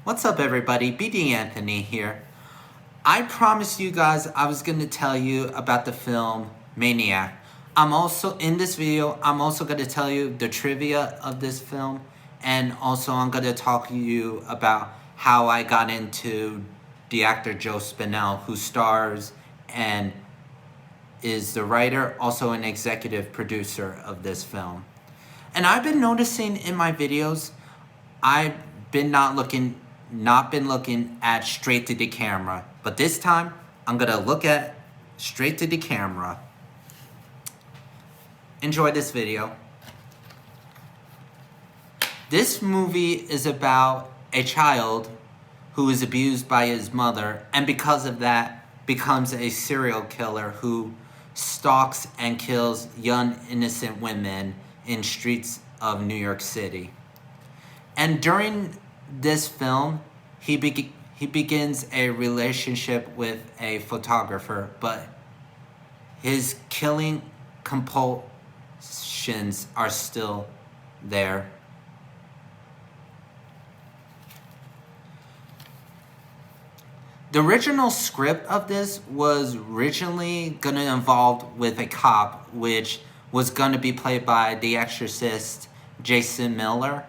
What's up, everybody? BD Anthony here. I promised you guys I was going to tell you about the film Maniac. In this video, I'm also going to tell you the trivia of this film, and also I'm going to talk to you about how I got into the actor Joe Spinell, who stars and is the writer, also an executive producer of this film. And I've been noticing in my videos, I've been not been looking at straight to the camera, but this time I'm gonna look at straight to the camera. Enjoy this video. This movie is about a child who is abused by his mother, and because of that becomes a serial killer who stalks and kills young innocent women in streets of New York City. And during this film, he begins a relationship with a photographer, but his killing compulsions are still there. The original script of this was originally going to involve with a cop, which was going to be played by the exorcist Jason Miller.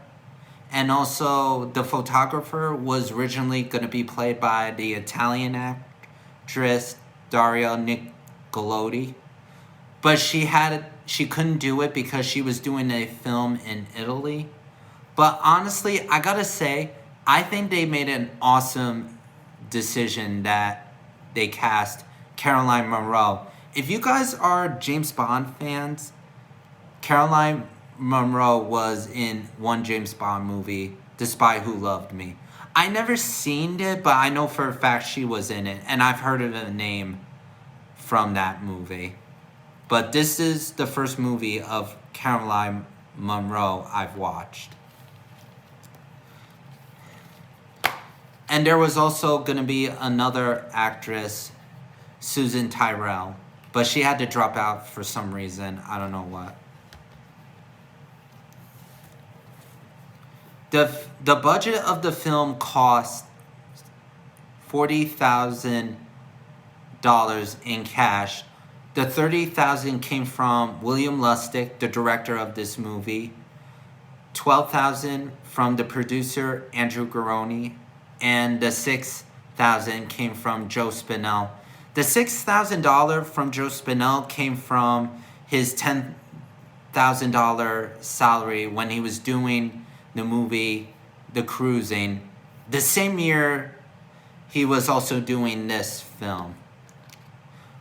And also, the photographer was originally going to be played by the Italian actress Daria Nicolodi. But she couldn't do it because she was doing a film in Italy. But honestly, I gotta say, I think they made an awesome decision that they cast Caroline Munro. If you guys are James Bond fans, Caroline Munro was in one James Bond movie, The Spy Who Loved Me. I never seen it, but I know for a fact she was in it, and I've heard of the name from that movie. But this is the first movie of Caroline Munro I've watched. And there was also going to be another actress, Susan Tyrrell, but she had to drop out for some reason. I don't know what. The budget of the film cost $40,000 in cash. The $30,000 came from William Lustig, the director of this movie. $12,000 from the producer Andrew Garone, and the $6,000 came from Joe Spinell. The $6,000 from Joe Spinell came from his $10,000 salary when he was doing the movie The Cruising. The same year he was also doing this film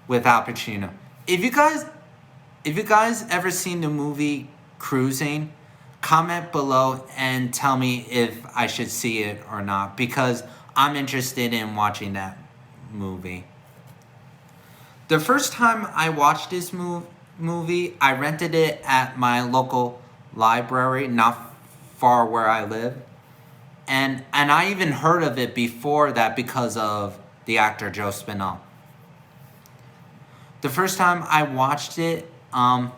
with Al Pacino. If you guys ever seen the movie Cruising, comment below and tell me if I should see it or not, because I'm interested in watching that movie. The first time I watched this movie, I rented it at my local library, not far where I live. And I even heard of it before that because of the actor Joe Spinell. The first time I watched it, I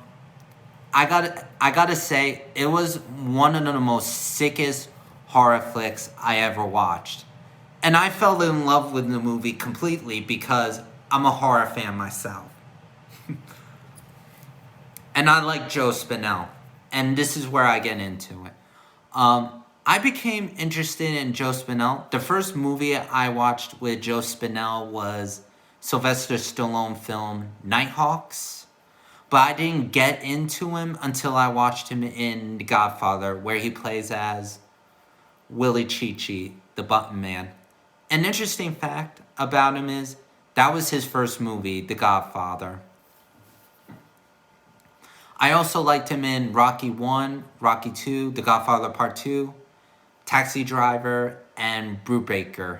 gotta say, it was one of the most sickest horror flicks I ever watched. And I fell in love with the movie completely because I'm a horror fan myself. And I like Joe Spinell. And this is where I get into it. I became interested in Joe Spinell. The first movie I watched with Joe Spinell was Sylvester Stallone film Nighthawks. But I didn't get into him until I watched him in The Godfather, where he plays as Willie Chi-Chi, the button man. An interesting fact about him is that was his first movie, The Godfather. I also liked him in Rocky 1, Rocky 2, The Godfather Part 2, Taxi Driver, and Brubaker.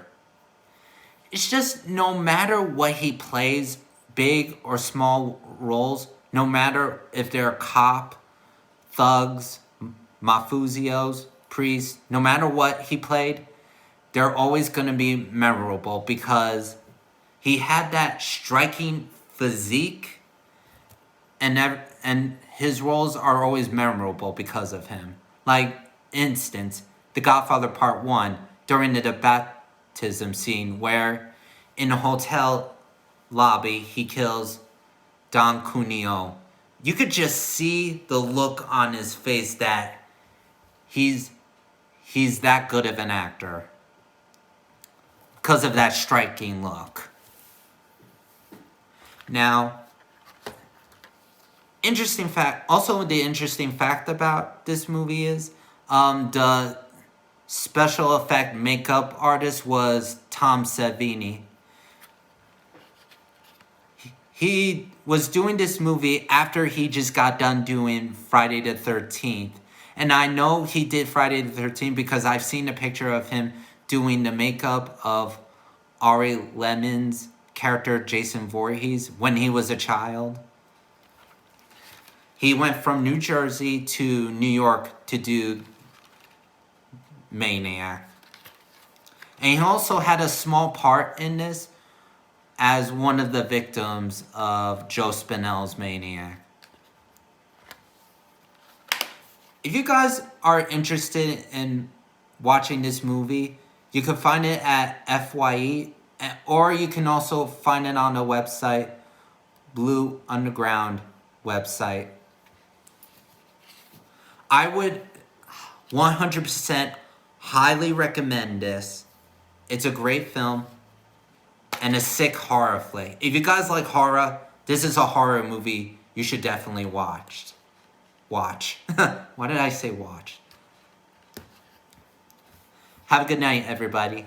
It's just no matter what he plays, big or small roles, no matter if they're cop, thugs, mafiosos, priests, no matter what he played, they're always going to be memorable because he had that striking physique, and his roles are always memorable because of him. Like, instance, The Godfather Part 1, during the baptism scene where in a hotel lobby he kills Don Cuneo. You could just see the look on his face that he's that good of an actor because of that striking look. Now, interesting fact. Also, the interesting fact about this movie is the special effect makeup artist was Tom Savini. He was doing this movie after he just got done doing Friday the 13th. And I know he did Friday the 13th because I've seen a picture of him doing the makeup of Ari Lemon's character Jason Voorhees when he was a child. He went from New Jersey to New York to do Maniac. And he also had a small part in this as one of the victims of Joe Spinell's Maniac. If you guys are interested in watching this movie, you can find it at FYE, or you can also find it on the website, Blue Underground website. I would 100% highly recommend this. It's a great film and a sick horror flick. If you guys like horror, this is a horror movie you should definitely watch. Watch. Why did I say watch? Have a good night, everybody.